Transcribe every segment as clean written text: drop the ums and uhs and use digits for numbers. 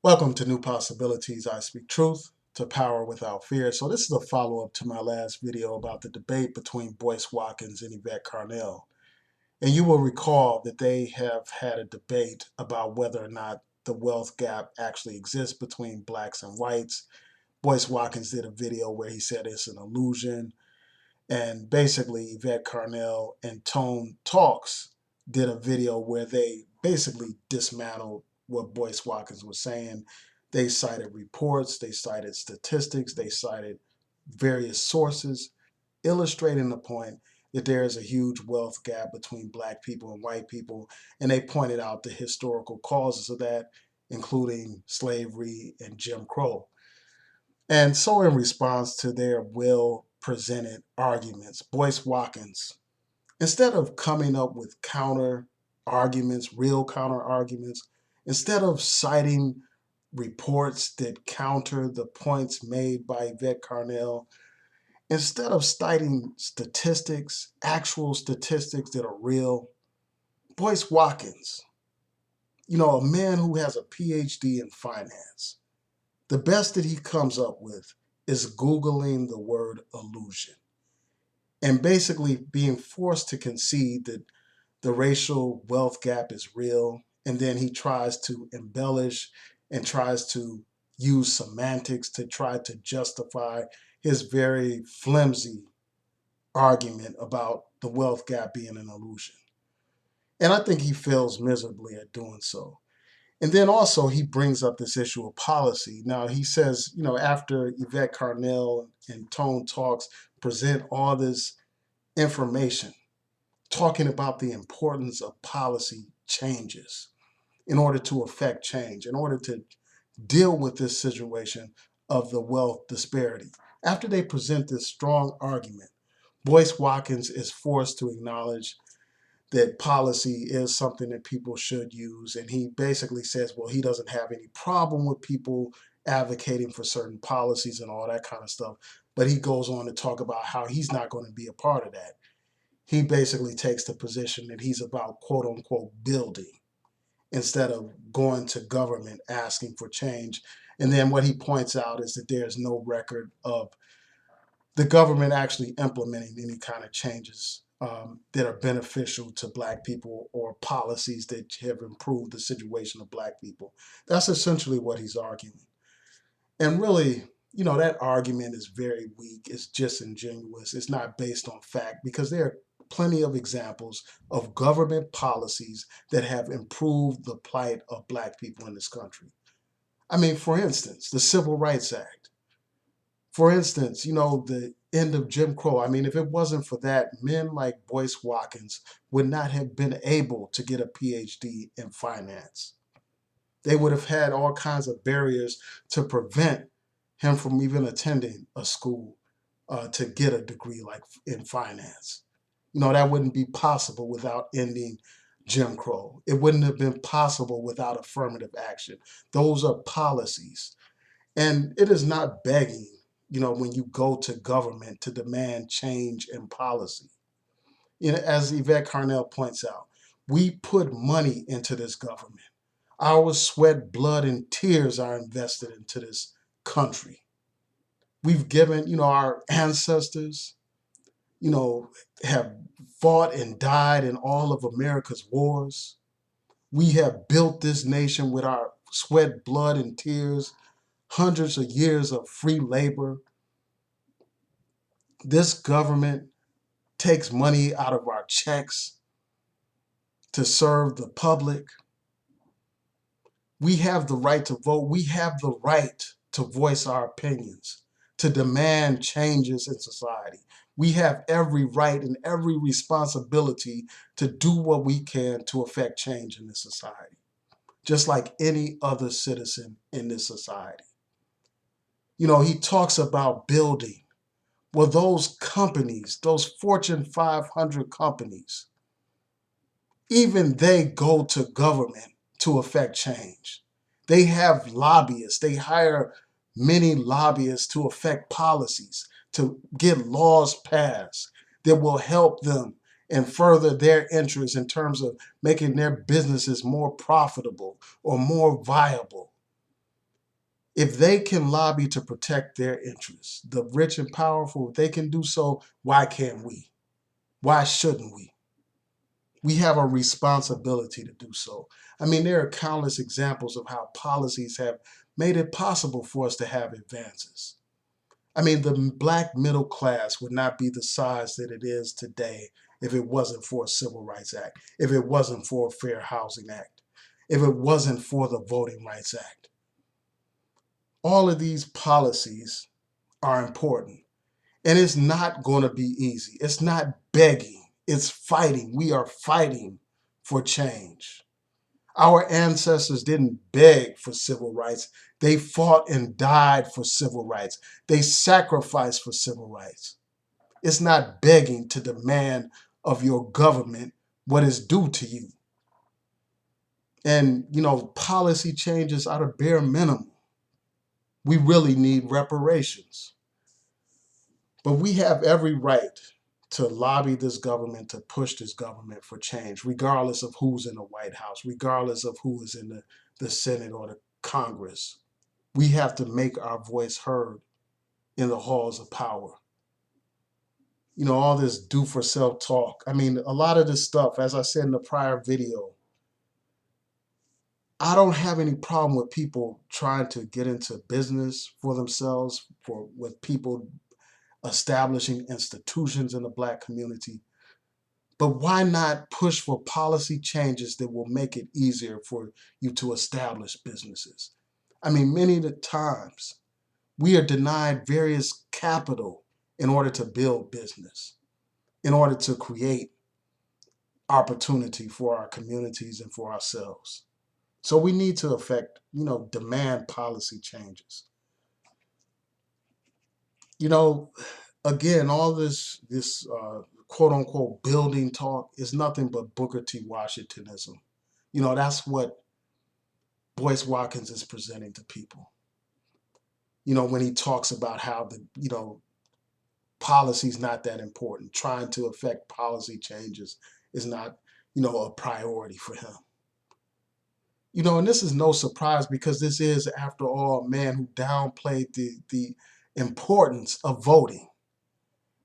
Welcome to New Possibilities. I speak truth to power without fear. So this is a follow-up to my last video about the debate between Boyce Watkins and Yvette Carnell. And you will recall that they have had a debate about whether or not the wealth gap actually exists between blacks and whites. Boyce Watkins did a video where he said it's an illusion. And basically, Yvette Carnell and Tone Talks did a video where they basically dismantled what Boyce Watkins was saying. They cited reports, they cited statistics, they cited various sources illustrating the point that there is a huge wealth gap between black people and white people. And they pointed out the historical causes of that, including slavery and Jim Crow. And so, in response to their well presented arguments, Boyce Watkins, instead of coming up with counter arguments, real counter arguments, instead of citing reports that counter the points made by Yvette Carnell, instead of citing statistics, actual statistics that are real, Boyce Watkins, a man who has a PhD in finance, the best that he comes up with is Googling the word illusion and basically being forced to concede that the racial wealth gap is real. And then he tries to embellish and tries to use semantics to try to justify his very flimsy argument about the wealth gap being an illusion. And I think he fails miserably at doing so. And then also he brings up this issue of policy. Now he says, after Yvette Carnell and Tone Talks present all this information, talking about the importance of policy changes in order to affect change, in order to deal with this situation of the wealth disparity. After they present this strong argument, Boyce Watkins is forced to acknowledge that policy is something that people should use. And he basically says, well, he doesn't have any problem with people advocating for certain policies and all that kind of stuff. But he goes on to talk about how he's not going to be a part of that. He basically takes the position that he's about quote unquote building instead of going to government asking for change. And then what he points out is that there's no record of the government actually implementing any kind of changes that are beneficial to black people or policies that have improved the situation of black people. That's essentially what he's arguing. And really, that argument is very weak. It's disingenuous. It's not based on fact because there are plenty of examples of government policies that have improved the plight of black people in this country. I mean, for instance, the Civil Rights Act. For instance, the end of Jim Crow. I mean, if it wasn't for that, men like Boyce Watkins would not have been able to get a PhD in finance. They would have had all kinds of barriers to prevent him from even attending a school to get a degree like in finance. That wouldn't be possible without ending Jim Crow. It wouldn't have been possible without affirmative action. Those are policies. And it is not begging, when you go to government to demand change in policy. As Yvette Carnell points out, we put money into this government. Our sweat, blood, and tears are invested into this country. We've given, our ancestors, have fought and died in all of America's wars. We have built this nation with our sweat, blood, and tears, hundreds of years of free labor. This government takes money out of our checks to serve the public. We have the right to vote. We have the right to voice our opinions, to demand changes in society. We have every right and every responsibility to do what we can to affect change in this society, just like any other citizen in this society. He talks about building. Well, those companies, those Fortune 500 companies, even they go to government to affect change. They have lobbyists. They hire many lobbyists to affect policies, to get laws passed that will help them and further their interests in terms of making their businesses more profitable or more viable. If they can lobby to protect their interests, the rich and powerful, if they can do so, why can't we? Why shouldn't we? We have a responsibility to do so. I mean, there are countless examples of how policies have made it possible for us to have advances. I mean, the black middle class would not be the size that it is today if it wasn't for a Civil Rights Act, if it wasn't for a Fair Housing Act, if it wasn't for the Voting Rights Act. All of these policies are important. And it's not going to be easy. It's not begging, it's fighting. We are fighting for change. Our ancestors didn't beg for civil rights. They fought and died for civil rights. They sacrificed for civil rights. It's not begging to demand of your government what is due to you. And, policy changes are the bare minimum. We really need reparations. But we have every right to lobby this government, to push this government for change, regardless of who's in the White House, regardless of who is in the Senate or the Congress. We have to make our voice heard in the halls of power. All this do for self talk. I mean, a lot of this stuff, as I said in the prior video, I don't have any problem with people trying to get into business for themselves, with people establishing institutions in the Black community. But why not push for policy changes that will make it easier for you to establish businesses? I mean, many of the times we are denied various capital in order to build business, in order to create opportunity for our communities and for ourselves. So we need to demand policy changes. Again, all this quote unquote building talk is nothing but Booker T. Washingtonism. That's what Boyce Watkins is presenting to people. When he talks about how policy's not that important, trying to affect policy changes is not, a priority for him. And this is no surprise because this is, after all, a man who downplayed the importance of voting.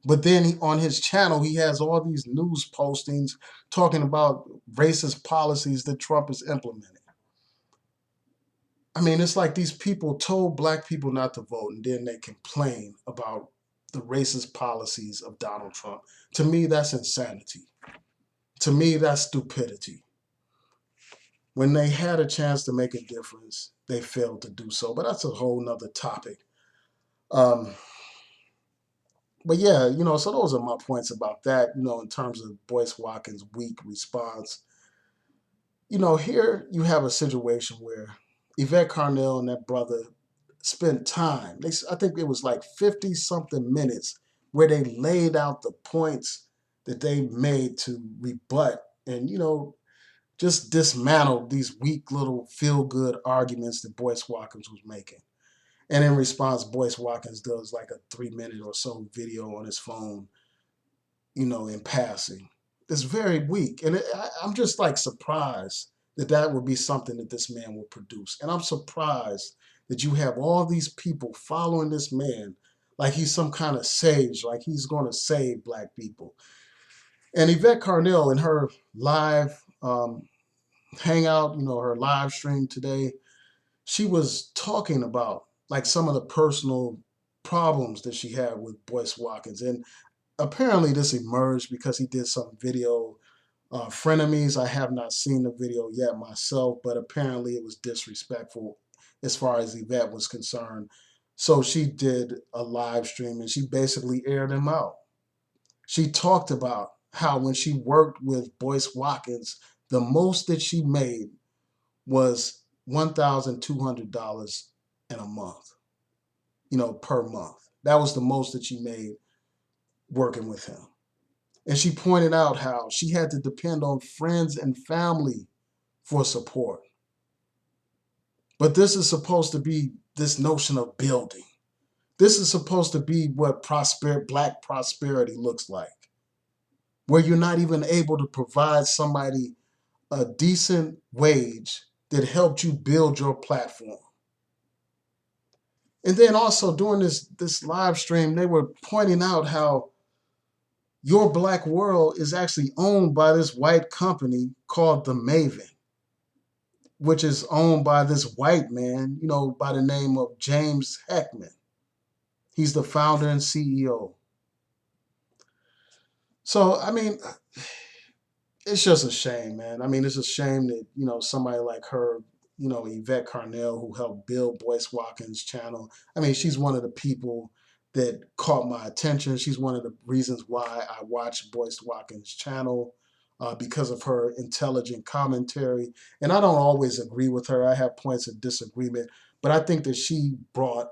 But then on his channel, he has all these news postings talking about racist policies that Trump is implementing. I mean, it's like these people told Black people not to vote, and then they complain about the racist policies of Donald Trump. To me, that's insanity. To me, that's stupidity. When they had a chance to make a difference, they failed to do so. But that's a whole nother topic. But yeah, so those are my points about that, in terms of Boyce Watkins' weak response. Here you have a situation where Yvette Carnell and that brother spent time. I think it was like 50-something minutes where they laid out the points that they made to rebut and, just dismantle these weak little feel-good arguments that Boyce Watkins was making. And in response, Boyce Watkins does like a 3-minute or so video on his phone, in passing. It's very weak. And I'm just like surprised that would be something that this man would produce. And I'm surprised that you have all these people following this man like he's some kind of sage, like he's going to save Black people. And Yvette Carnell, in her live hangout, her live stream today, she was talking about like some of the personal problems that she had with Boyce Watkins. And apparently this emerged because he did some video, frenemies. I have not seen the video yet myself, but apparently it was disrespectful as far as Yvette was concerned. So she did a live stream and she basically aired him out. She talked about how when she worked with Boyce Watkins, the most that she made was $1,200 in a month, per month. That was the most that she made working with him. And she pointed out how she had to depend on friends and family for support. But this is supposed to be this notion of building. This is supposed to be what Black prosperity looks like, where you're not even able to provide somebody a decent wage that helped you build your platform. And then also during this live stream, they were pointing out how Your Black World is actually owned by this white company called the Maven, which is owned by this white man, by the name of James Heckman. He's the founder and CEO. So, I mean, it's just a shame, man. I mean, it's a shame that, somebody like her, Yvette Carnell, who helped build Boyce Watkins' channel. I mean, she's one of the people that caught my attention. She's one of the reasons why I watch Boyce Watkins' channel, because of her intelligent commentary. And I don't always agree with her. I have points of disagreement, but I think that she brought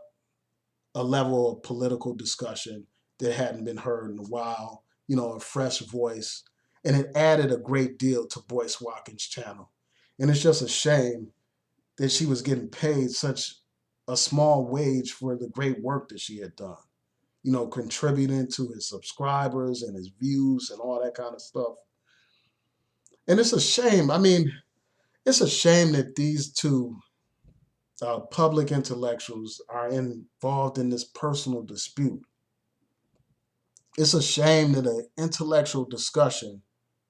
a level of political discussion that hadn't been heard in a while, a fresh voice, and it added a great deal to Boyce Watkins' channel. And it's just a shame that she was getting paid such a small wage for the great work that she had done, contributing to his subscribers and his views and all that kind of stuff. And it's a shame. I mean, it's a shame that these two public intellectuals are involved in this personal dispute. It's a shame that an intellectual discussion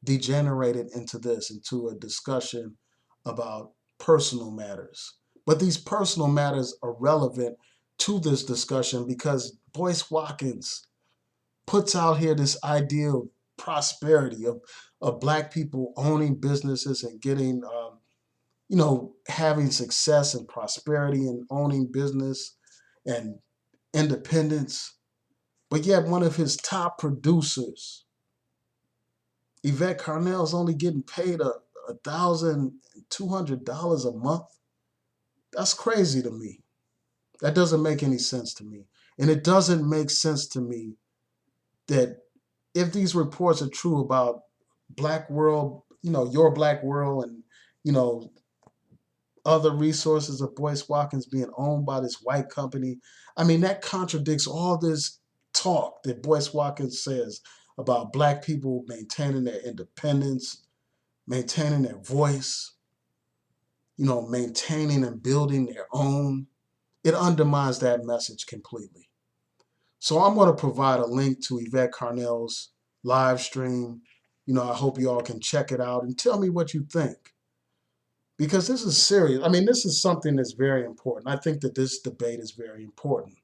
degenerated into a discussion about personal matters. But these personal matters are relevant to this discussion because Boyce Watkins puts out here this idea of prosperity, of Black people owning businesses and getting, having success and prosperity and owning business and independence. But yet one of his top producers, Yvette Carnell, is only getting paid $1,200 a month. That's crazy to me. That doesn't make any sense to me. And it doesn't make sense to me that if these reports are true about Black World, Your Black World, and, other resources of Boyce Watkins being owned by this white company, I mean, that contradicts all this talk that Boyce Watkins says about Black people maintaining their independence, maintaining their voice, maintaining and building their own. It undermines that message completely. So I'm going to provide a link to Yvette Carnell's live stream. I hope you all can check it out and tell me what you think. Because this is serious. I mean, this is something that's very important. I think that this debate is very important.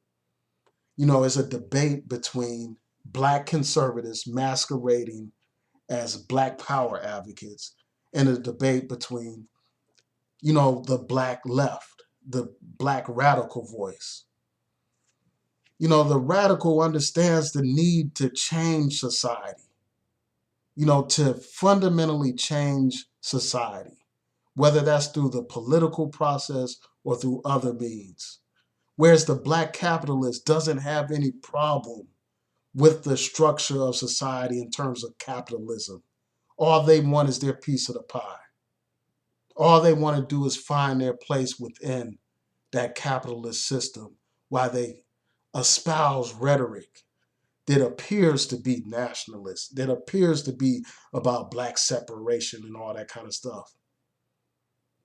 It's a debate between Black conservatives masquerading as Black power advocates and a debate between, the Black left, the Black radical voice. The radical understands the need to change society, to fundamentally change society, whether that's through the political process or through other means. Whereas the Black capitalist doesn't have any problem with the structure of society in terms of capitalism. All they want is their piece of the pie. All they want to do is find their place within that capitalist system while they espouse rhetoric that appears to be nationalist, that appears to be about Black separation and all that kind of stuff.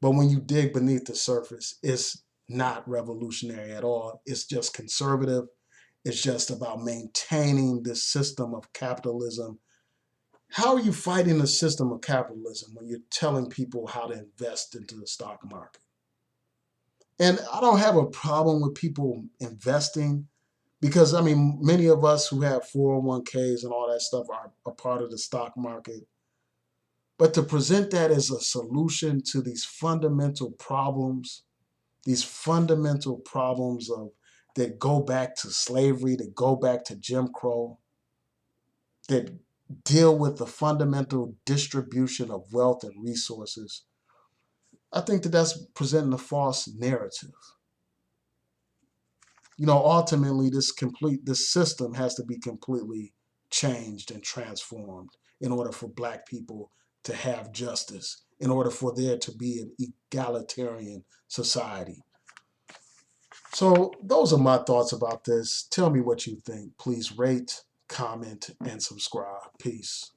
But when you dig beneath the surface, it's not revolutionary at all. It's just conservative. It's just about maintaining this system of capitalism. How are you fighting the system of capitalism when you're telling people how to invest into the stock market? And I don't have a problem with people investing because, I mean, many of us who have 401ks and all that stuff are a part of the stock market. But to present that as a solution to these fundamental problems of that go back to slavery, that go back to Jim Crow, that deal with the fundamental distribution of wealth and resources, I think that that's presenting a false narrative. Ultimately, this system has to be completely changed and transformed in order for Black people to have justice, in order for there to be an egalitarian society. So those are my thoughts about this. Tell me what you think. Please rate, comment, and subscribe. Peace.